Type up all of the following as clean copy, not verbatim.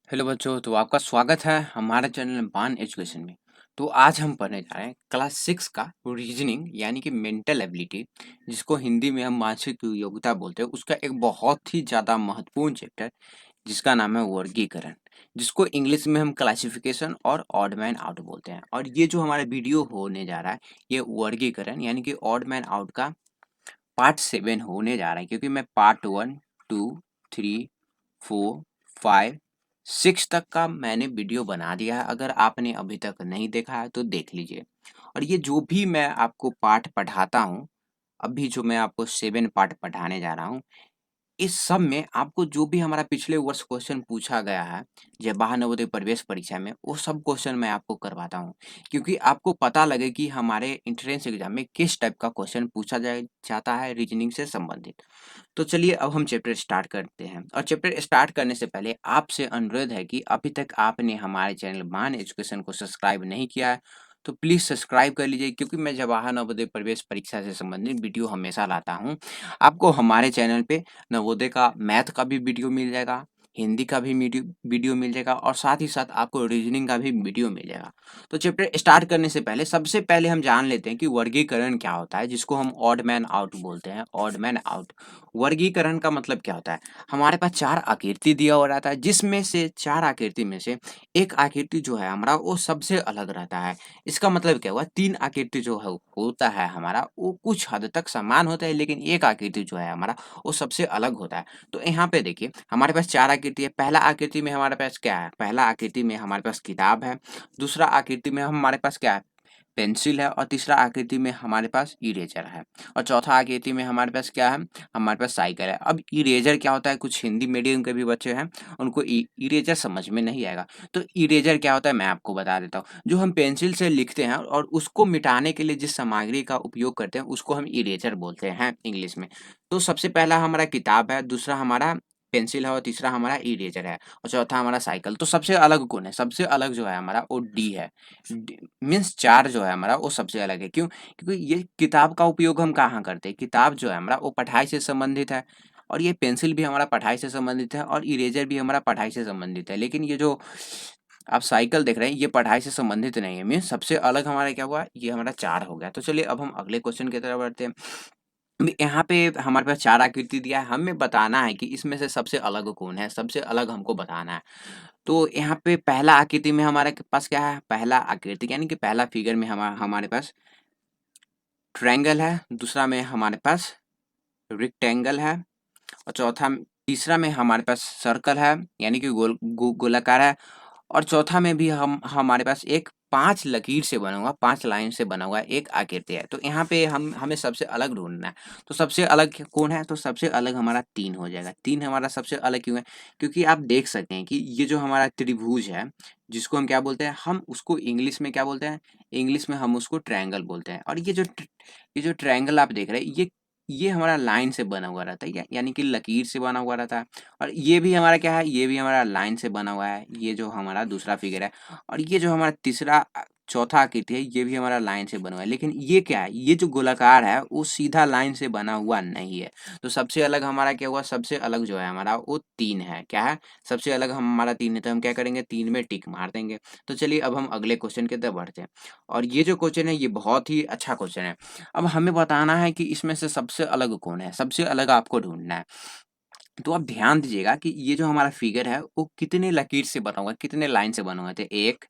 Hello बच्चों, तो आपका स्वागत है हमारे चैनल बान एजुकेशन में। तो आज हम पढ़ने जा रहे हैं क्लास 6 का रीजनिंग यानी कि मेंटल एबिलिटी, जिसको हिंदी में हम मानसिक योग्यता बोलते हैं। उसका एक बहुत ही ज़्यादा महत्वपूर्ण चैप्टर जिसका नाम है वर्गीकरण, जिसको इंग्लिश में हम क्लासिफिकेशन और ऑड मैन आउट बोलते हैं। और ये जो हमारा वीडियो होने जा रहा है, ये वर्गीकरण यानी कि ऑड मैन आउट का पार्ट 7 होने जा रहा है, क्योंकि मैं पार्ट 1, 2, 3, 4, 5, 6 तक का मैंने वीडियो बना दिया है। अगर आपने अभी तक नहीं देखा है तो देख लीजिए। और ये जो भी मैं आपको पाठ पढ़ाता हूँ, अभी जो मैं आपको 7 पार्ट पढ़ाने जा रहा हूँ, इस सब में आपको जो भी हमारा पिछले वर्ष क्वेश्चन पूछा गया है जवाहर नवोदय प्रवेश परीक्षा में, वो सब क्वेश्चन मैं आपको करवाता हूँ, क्योंकि आपको पता लगे कि हमारे एंट्रेंस एग्जाम में किस टाइप का क्वेश्चन पूछा जाए जाता है रीजनिंग से संबंधित। तो चलिए अब हम चैप्टर स्टार्ट करते हैं। और चैप्टर स्टार्ट करने से पहले आपसे अनुरोध है कि अभी तक आपने हमारे चैनल मान एजुकेशन को सब्सक्राइब नहीं किया है, तो प्लीज़ सब्सक्राइब कर लीजिए, क्योंकि मैं जवाहर नवोदय प्रवेश परीक्षा से संबंधित वीडियो हमेशा लाता हूँ। आपको हमारे चैनल पे नवोदय का मैथ का भी वीडियो मिल जाएगा, हिंदी का भी वीडियो मिल जाएगा, और साथ ही साथ आपको रीजनिंग का भी वीडियो मिल जाएगा। तो चैप्टर स्टार्ट करने से पहले सबसे पहले हम जान लेते हैं कि वर्गीकरण क्या होता है, जिसको हम ऑड मैन आउट बोलते हैं। ऑड मैन आउट वर्गीकरण का मतलब क्या होता है? हमारे पास 4 आकृति दिया हुआ रहता है, जिसमें से 4 आकृति में से एक आकृति जो है हमारा, वो सबसे अलग रहता है। इसका मतलब क्या हुआ? 3 आकृति जो है होता है हमारा, वो कुछ हद तक समान होता है, लेकिन एक आकृति जो है हमारा, वो सबसे अलग होता है। तो यहाँ पे देखिए, हमारे पास 4 आकृति है। पहला आकृति में हमारे पास क्या है? पहला आकृति में हमारे पास किताब है। दूसरा आकृति में हमारे पास क्या है? पेंसिल है। और तीसरा आकृति में हमारे पास इरेज़र है। और चौथा आकृति में हमारे पास क्या है? हमारे पास साइकिल है। अब इरेज़र क्या होता है? कुछ हिंदी मीडियम के भी बच्चे हैं, उनको इरेज़र समझ में नहीं आएगा। तो इरेज़र क्या होता है, मैं आपको बता देता हूँ। जो हम पेंसिल से लिखते हैं और उसको मिटाने के लिए जिस सामग्री का उपयोग करते हैं, उसको हम इरेज़र बोलते हैं इंग्लिश में। तो सबसे पहला हमारा किताब है, दूसरा हमारा पेंसिल है, और तीसरा हमारा इरेज़र है, और चौथा हमारा साइकिल। तो सबसे अलग कौन है? सबसे अलग जो है हमारा, वो डी है। डी मीन्स 4 जो है हमारा, वो सबसे अलग है। क्यों? क्योंकि ये किताब का उपयोग हम कहाँ करते हैं? किताब जो है हमारा, वो पढ़ाई से संबंधित है, और ये पेंसिल भी हमारा पढ़ाई से संबंधित है, और इरेज़र भी हमारा पढ़ाई से संबंधित है। लेकिन ये जो आप साइकिल देख रहे हैं, ये पढ़ाई से संबंधित नहीं है। मीन्स सबसे अलग हमारा क्या हुआ? ये हमारा 4 हो गया। तो चलिए अब हम अगले क्वेश्चन की तरफ बढ़ते हैं। यहाँ पे हमारे पास 4 आकृति दिया है, हमें बताना है कि इसमें से सबसे अलग कौन है? सबसे अलग हमको बताना है। तो यहाँ पे पहला आकृति में हमारे पास क्या है? पहला आकृति यानी कि पहला फिगर में हमारे पास ट्रायंगल है, दूसरा में हमारे पास रेक्टेंगल है, और तीसरा में हमारे पास सर्कल है, यानी कि गोलाकार है, और चौथा में भी हम हमारे पास एक 5 लकीर से बना हुआ, 5 लाइन से बना हुआ एक आकृति है। तो यहाँ पे हमें सबसे अलग ढूँढना है। तो सबसे अलग कौन है? तो सबसे अलग हमारा 3 हो जाएगा। 3 हमारा सबसे अलग क्यों है? क्योंकि आप देख सकते हैं कि ये जो हमारा त्रिभुज है, जिसको हम क्या बोलते हैं? हम उसको इंग्लिश में क्या बोलते हैं? इंग्लिश में हम उसको ट्रायंगल बोलते हैं। और ये जो ट्रायंगल आप देख रहे हैं, ये हमारा लाइन से बना हुआ रहता है, यानी कि लकीर से बना हुआ रहता है। और ये भी हमारा क्या है? ये भी हमारा लाइन से बना हुआ है, ये जो हमारा दूसरा फिगर है। और ये जो हमारा चौथा आकृति है, ये भी हमारा लाइन से बना हुआ है। लेकिन ये क्या है? ये जो गोलाकार है, वो सीधा लाइन से बना हुआ नहीं है। तो सबसे अलग हमारा क्या हुआ? सबसे अलग जो है हमारा, वो 3 है। क्या है? सबसे अलग हमारा 3 है, तो हम क्या करेंगे? 3 में टिक मार देंगे। तो चलिए अब हम अगले क्वेश्चन की तरफ बढ़ते हैं। और ये जो क्वेश्चन है, ये बहुत ही अच्छा क्वेश्चन है। अब हमें बताना है कि इसमें से सबसे अलग कौन है? सबसे अलग आपको ढूँढना है। तो आप ध्यान दीजिएगा कि ये जो हमारा फिगर है, वो कितने लकीर से बना हुआ है, कितने लाइन से बना हुआ है? तो 1,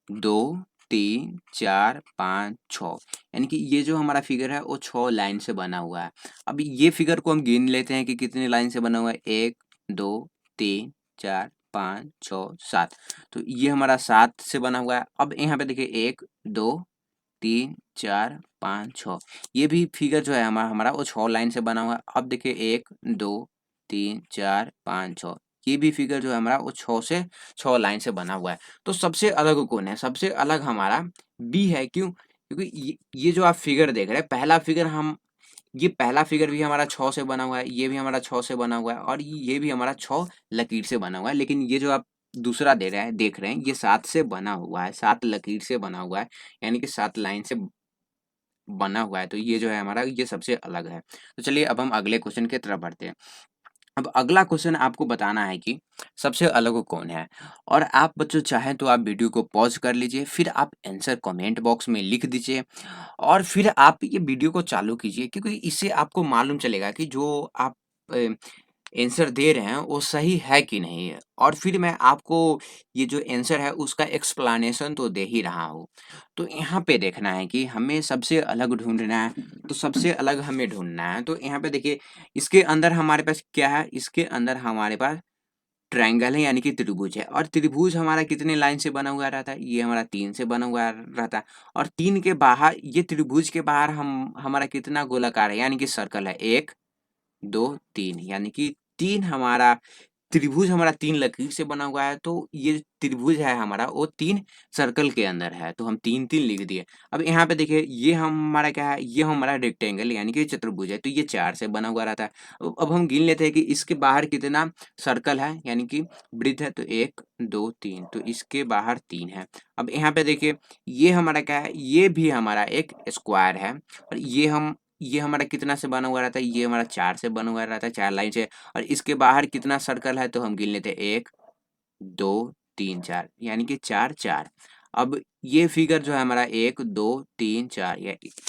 2, 3, 4, 5, 6, यानी कि ये जो हमारा फिगर है, वो 6 लाइन से बना हुआ है। अब ये फिगर को हम गिन लेते हैं कि कितने लाइन से बना हुआ है। 1, 2, 3, 4, 5, 6, 7। तो ये हमारा 7 से बना हुआ है। अब यहाँ पे देखिए 1, 2, 3, 4, 5, 6, ये भी फिगर जो है हमारा हमारा वो 6 लाइन से बना हुआ है। अब देखिए 1, 2, 3, 4, 5, 6, ये भी फिगर जो है हमारा, वो 6 लाइन से बना हुआ है। तो सबसे अलग कौन है? सबसे अलग हमारा बी है। क्यों? क्योंकि ये जो आप फिगर देख रहे हैं, ये पहला फिगर भी हमारा 6 से बना हुआ है, ये भी हमारा 6 से बना हुआ है, और ये भी हमारा 6 लकीर से बना हुआ है। लेकिन ये जो आप दूसरा देख रहे हैं, ये 7 से बना हुआ है, 7 लकीर से बना हुआ है, यानी कि 7 लाइन से बना हुआ है। तो ये जो है हमारा, ये सबसे अलग है। तो चलिए अब हम अगले क्वेश्चन की तरफ बढ़ते हैं। अब अगला क्वेश्चन आपको बताना है कि सबसे अलग वो कौन है? और आप बच्चों चाहें तो आप वीडियो को पॉज़ कर लीजिए, फिर आप आंसर कमेंट बॉक्स में लिख दीजिए और फिर आप ये वीडियो को चालू कीजिए, क्योंकि इससे आपको मालूम चलेगा कि जो आप अ, आंसर दे रहे हैं वो सही है कि नहीं है। और फिर मैं आपको ये जो आंसर है उसका एक्सप्लेनेशन तो दे ही रहा हूँ। तो यहाँ पे देखना है कि हमें सबसे अलग ढूँढना है, तो सबसे अलग हमें ढूँढना है। तो यहाँ पे देखिए, इसके अंदर हमारे पास क्या है? इसके अंदर हमारे पास ट्रायंगल है, यानी कि त्रिभुज है, और त्रिभुज हमारा कितने लाइन से बना हुआ रहता है? ये हमारा 3 से बना हुआ रहता है। और 3 के बाहर, ये त्रिभुज के बाहर हम हमारा कितना गोलाकार है, यानी कि सर्कल है? 1, 2, 3, यानी कि 3 हमारा त्रिभुज, हमारा 3 लकीर से बना हुआ है, तो ये त्रिभुज है हमारा, वो 3 सर्कल के अंदर है, तो हम 3-3 लिख दिए। अब यहाँ पे देखिए, ये हमारा क्या है? ये हमारा रेक्टेंगल यानी कि चतुर्भुज है, तो ये 4 से बना हुआ रहता है। अब हम गिन लेते हैं कि इसके बाहर कितना सर्कल है, यानी कि वृत्त है, तो 1, 2, 3, तो इसके बाहर 3 है। अब यहाँ पे देखिए, ये हमारा क्या है? ये भी हमारा एक स्क्वायर है, और ये हमारा कितना से बना हुआ रहता है? ये हमारा 4 से बना हुआ रहता है, 4 लाइन से। और इसके बाहर कितना सर्कल है? तो हम गिन लेते हैं, 1, 2, 3, 4, यानी कि 4, 4। अब ये फिगर जो है हमारा 1, 2, 3, 4,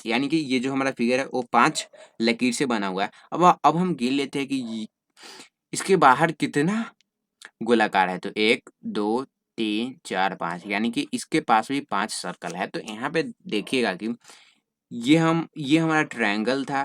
यानी कि ये जो हमारा फिगर है वो 5 लकीर से बना हुआ है। अब हम गिन लेते हैं कि इसके बाहर कितना गोलाकार है? तो 1, 2, 3, 4, 5, यानी कि इसके पास भी 5 सर्कल है। तो यहाँ पे देखिएगा कि ये हमारा ट्रायंगल था,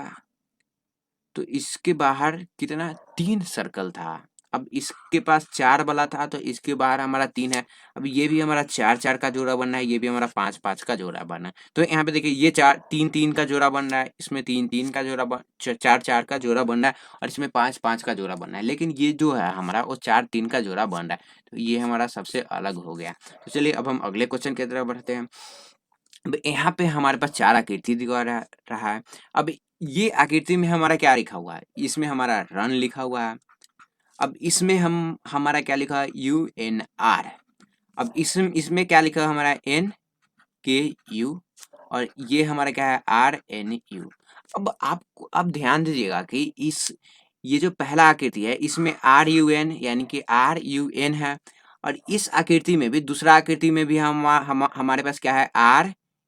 तो इसके बाहर कितना? 3 सर्कल था। अब इसके पास 4 वाला था, तो इसके बाहर हमारा 3 है। अब ये भी हमारा 4-4 का जोड़ा बन रहा है, ये भी हमारा 5-5 का जोड़ा बन रहा है। तो यहाँ पे देखिए, ये 3-3 का जोड़ा बन रहा है, इसमें 3-3 का जोड़ा 4-4 का जोड़ा बन रहा है, और इसमें 5-5 का जोड़ा बन रहा है। लेकिन ये जो है हमारा, वो 4-3 का जोड़ा बन रहा है। तो ये हमारा सबसे अलग हो गया। तो चलिए अब हम अगले क्वेश्चन की तरफ बढ़ते हैं। अब यहाँ पे हमारे पास 4 आकृति दिखा रहा है। अब ये आकृति में हमारा क्या लिखा हुआ है? इसमें हमारा रन लिखा हुआ है। अब इसमें हमारा क्या लिखा है? UNR। अब इसमें क्या लिखा है हमारा? NKU। और ये हमारा क्या है? RNU। अब आप ध्यान दीजिएगा कि ये जो पहला आकृति है, इसमें RUN यानी कि RUN है, और इस आकृति में भी, दूसरा आकृति में भी हमारे पास क्या है?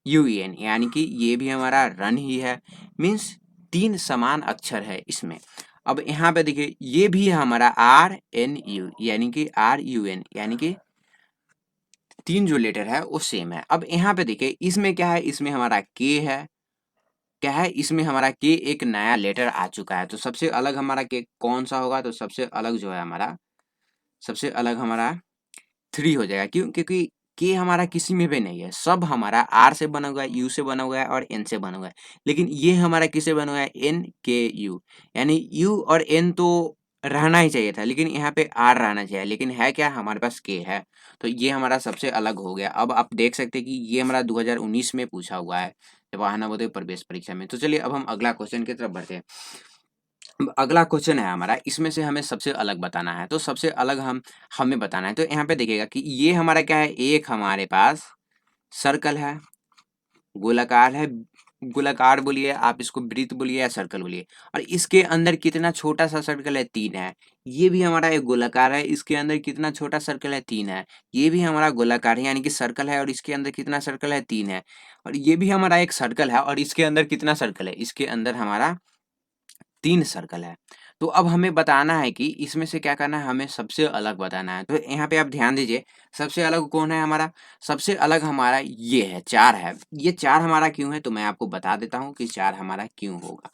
RUN, यानी कि ये भी हमारा रन ही है। मीन्स 3 समान अक्षर है इसमें। अब यहाँ पे देखिए, ये भी है हमारा RNU, यानी कि RUN, यानी कि 3 जो लेटर है वो सेम है। अब यहाँ पे देखिए, इसमें क्या है? इसमें हमारा K है। क्या है? इसमें हमारा K एक नया लेटर आ चुका है। तो सबसे अलग हमारा K कौन सा होगा? तो सबसे अलग जो है हमारा, सबसे अलग हमारा 3 हो जाएगा। क्यों? क्योंकि K हमारा किसी में भी नहीं है, सब हमारा R से बना हुआ है, U से बना हुआ है और N से बना हुआ है। लेकिन ये हमारा किससे बना हुआ है? NKU, यानी U और N तो रहना ही चाहिए था, लेकिन यहाँ पे R रहना चाहिए, लेकिन है क्या? हमारे पास K है। तो ये हमारा सबसे अलग हो गया। अब आप देख सकते हैं कि ये हमारा 2019 में पूछा हुआ है, जवाहर नवोदय प्रवेश परीक्षा में। तो चलिए अब हम अगला क्वेश्चन की तरफ बढ़ते हैं। अब अगला क्वेश्चन है हमारा, इसमें से हमें सबसे अलग बताना है। तो सबसे अलग हमें बताना है। तो यहाँ पे देखिएगा कि ये हमारा क्या है? एक हमारे पास सर्कल है, गोलाकार है, गोलाकार बोलिए, आप इसको वृत्त बोलिए या सर्कल बोलिए, और इसके अंदर कितना छोटा सा सर्कल है? 3 है। ये भी हमारा एक गोलाकार है, इसके अंदर कितना छोटा सर्कल है? 3 है। ये भी हमारा गोलाकार है, यानी कि सर्कल है, और इसके अंदर कितना सर्कल है? 3 है। और ये भी हमारा एक सर्कल है, और इसके अंदर कितना सर्कल है? इसके अंदर हमारा 3 सर्कल है। तो अब हमें बताना है कि इसमें से क्या करना है? हमें सबसे अलग बताना है। तो यहाँ पे आप ध्यान दीजिए, सबसे अलग कौन है हमारा? सबसे अलग हमारा ये है, 4 है। ये 4 हमारा क्यों है? तो मैं आपको बता देता हूँ कि 4 हमारा क्यों होगा।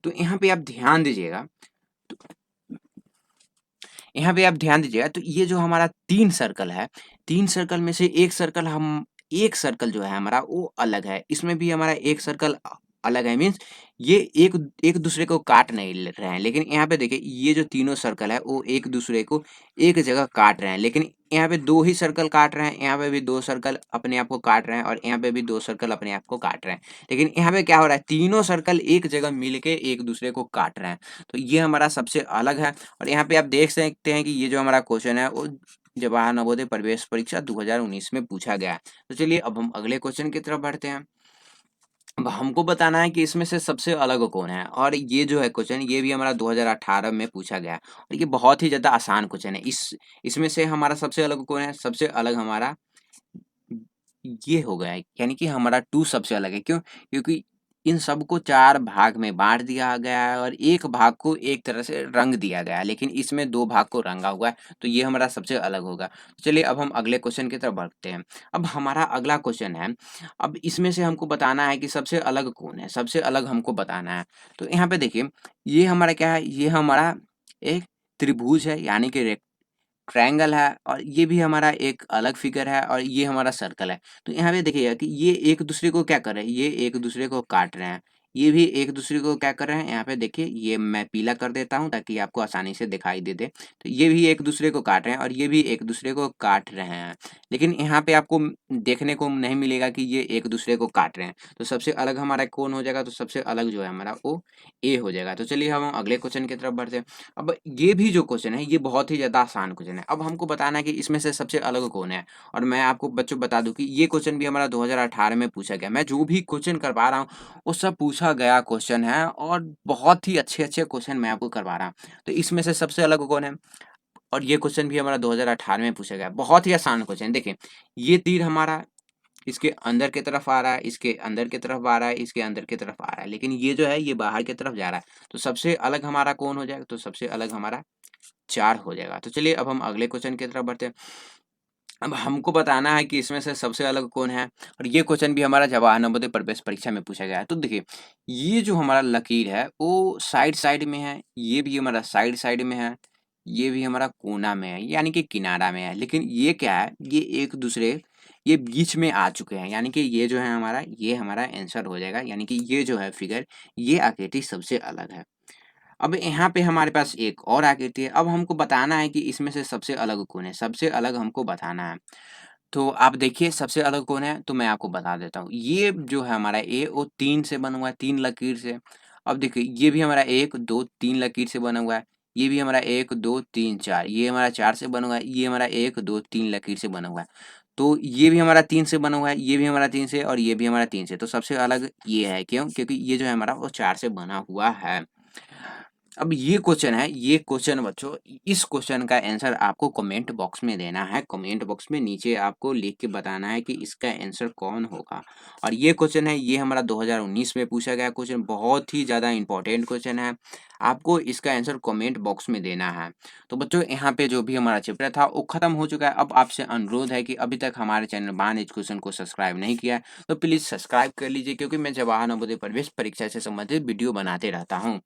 तो यहाँ पे आप ध्यान दीजिएगा, तो यहाँ पे आप ध्यान दीजिएगा, तो ये जो हमारा 3 सर्कल है, 3 सर्कल में से एक सर्कल जो है हमारा वो अलग है। इसमें भी हमारा एक सर्कल अलग है, मीन्स ये एक एक दूसरे को काट नहीं रहे हैं। लेकिन यहाँ पे देखिए, ये जो तीनों सर्कल है वो एक दूसरे को एक जगह काट रहे हैं। लेकिन यहाँ पे 2 ही सर्कल काट रहे हैं, यहाँ पे भी 2 सर्कल अपने आप को काट रहे हैं, और यहाँ पे भी 2 सर्कल अपने आप को काट रहे हैं। लेकिन यहाँ पे क्या हो रहा है? तीनों सर्कल एक जगह मिलके एक दूसरे को काट रहे हैं। तो ये हमारा सबसे अलग है। और यहाँ पे आप देख सकते हैं कि ये जो हमारा क्वेश्चन है वो जवाहर नवोदय प्रवेश परीक्षा 2019 में पूछा गया है। तो चलिए अब हम अगले क्वेश्चन की तरफ बढ़ते हैं। अब हमको बताना है कि इसमें से सबसे अलग कौन है, और ये जो है क्वेश्चन ये भी हमारा 2018 में पूछा गया है और ये बहुत ही ज़्यादा आसान क्वेश्चन है। इसमें से हमारा सबसे अलग कौन है? सबसे अलग हमारा ये हो गया है, यानी कि हमारा 2 सबसे अलग है। क्यों? क्योंकि इन सबको 4 भाग में बाँट दिया गया है और 1 भाग को एक तरह से रंग दिया गया है, लेकिन इसमें 2 भाग को रंगा हुआ है, तो ये हमारा सबसे अलग होगा। चलिए अब हम अगले क्वेश्चन की तरफ बढ़ते हैं। अब हमारा अगला क्वेश्चन है, अब इसमें से हमको बताना है कि सबसे अलग कौन है? सबसे अलग हमको बताना है। तो यहाँ पे देखिए, ये हमारा क्या है? ये हमारा एक त्रिभुज है, यानी कि ट्रायंगल है, और ये भी हमारा एक अलग फिगर है, और ये हमारा सर्कल है। तो यहाँ पे देखिएगा कि ये एक दूसरे को क्या कर रहे हैं? ये एक दूसरे को काट रहे हैं। ये भी एक दूसरे को क्या कर रहे हैं? यहाँ पे देखिए, ये मैं पीला कर देता हूँ ताकि आपको आसानी से दिखाई दे दे। तो ये भी एक दूसरे को काट रहे हैं और ये भी एक दूसरे को काट रहे हैं। लेकिन यहाँ पे आपको देखने को नहीं मिलेगा कि ये एक दूसरे को काट रहे हैं। तो सबसे अलग हमारा कौन हो जाएगा? तो सबसे अलग जो है हमारा वो ए हो जाएगा। तो चलिए हम अगले क्वेश्चन की तरफ बढ़ते हैं। अब ये भी जो क्वेश्चन है ये बहुत ही ज़्यादा आसान क्वेश्चन है। अब हमको बताना है कि इसमें से सबसे अलग कौन है? और मैं आपको बच्चों बता दूँ कि ये क्वेश्चन भी हमारा 2018 में पूछा गया। मैं जो भी कोचिंग करवा रहा हूँ, वो सब पूछा गया क्वेश्चन है और बहुत ही अच्छे-अच्छे क्वेश्चन मैं आपको करवा रहा हूँ। तो इसमें से सबसे अलग कौन है? और ये क्वेश्चन भी हमारा 2018 में पूछा गया। बहुत ही आसान क्वेश्चन। देखिए, ये तीर हमारा इसके अंदर की तरफ आ रहा है, इसके अंदर की तरफ आ रहा है, इसके अंदर की तरफ आ रहा है, लेकिन ये जो है ये बाहर की तरफ जा रहा है। तो सबसे अलग हमारा कौन हो जाएगा? तो सबसे अलग हमारा 4 हो जाएगा। तो चलिए अब हम अगले क्वेश्चन की तरफ बढ़ते हैं। अब हमको बताना है कि इसमें से सबसे अलग कौन है? और ये क्वेश्चन भी हमारा जवाहर नवोदय प्रवेश परीक्षा में पूछा गया है। तो देखिए, ये जो हमारा लकीर है वो साइड-साइड में है, ये भी हमारा साइड-साइड में है, ये भी हमारा कोना में है, यानी कि किनारा में है। लेकिन ये क्या है? ये एक दूसरे ये बीच में आ चुके हैं, यानी कि ये जो है हमारा ये हमारा आंसर हो जाएगा, यानी कि ये जो है फिगर ये आकृति सबसे अलग है। अब यहाँ पे हमारे पास एक और आकृति है। अब हमको बताना है कि इसमें से सबसे अलग कौन है? सबसे अलग हमको बताना है। तो आप देखिए सबसे अलग कौन है? तो मैं आपको बता देता हूँ। ये जो है हमारा ए वो 3 से बना हुआ है, 3 लकीर से। अब देखिए ये भी हमारा 1, 2, 3 लकीर से बना हुआ है। ये भी हमारा 1, 2, 3, 4, ये हमारा 4 से बना हुआ है। ये हमारा 1, 2, 3 लकीर से बना हुआ है। तो ये भी हमारा 3 से बना हुआ है, ये भी हमारा 3 से, और ये भी हमारा 3 से। तो सबसे अलग ये है। क्यों? क्योंकि ये जो है हमारा वो 4 से बना हुआ है। अब ये क्वेश्चन है, ये क्वेश्चन बच्चों, इस क्वेश्चन का आंसर आपको कमेंट बॉक्स में देना है। कमेंट बॉक्स में नीचे आपको लिख के बताना है कि इसका आंसर कौन होगा। और ये क्वेश्चन है, ये हमारा 2019 में पूछा गया क्वेश्चन, बहुत ही ज़्यादा इम्पोर्टेंट क्वेश्चन है। आपको इसका आंसर कमेंट बॉक्स में देना है। तो बच्चों यहाँ पे जो भी हमारा चैप्टर था वो खत्म हो चुका है। अब आपसे अनुरोध है कि अभी तक हमारे चैनल बान एजुकेशन को सब्सक्राइब नहीं किया है, तो प्लीज़ सब्सक्राइब कर लीजिए, क्योंकि मैं जवाहर नवोदय प्रवेश परीक्षा से संबंधित वीडियो बनाते रहता हूँ।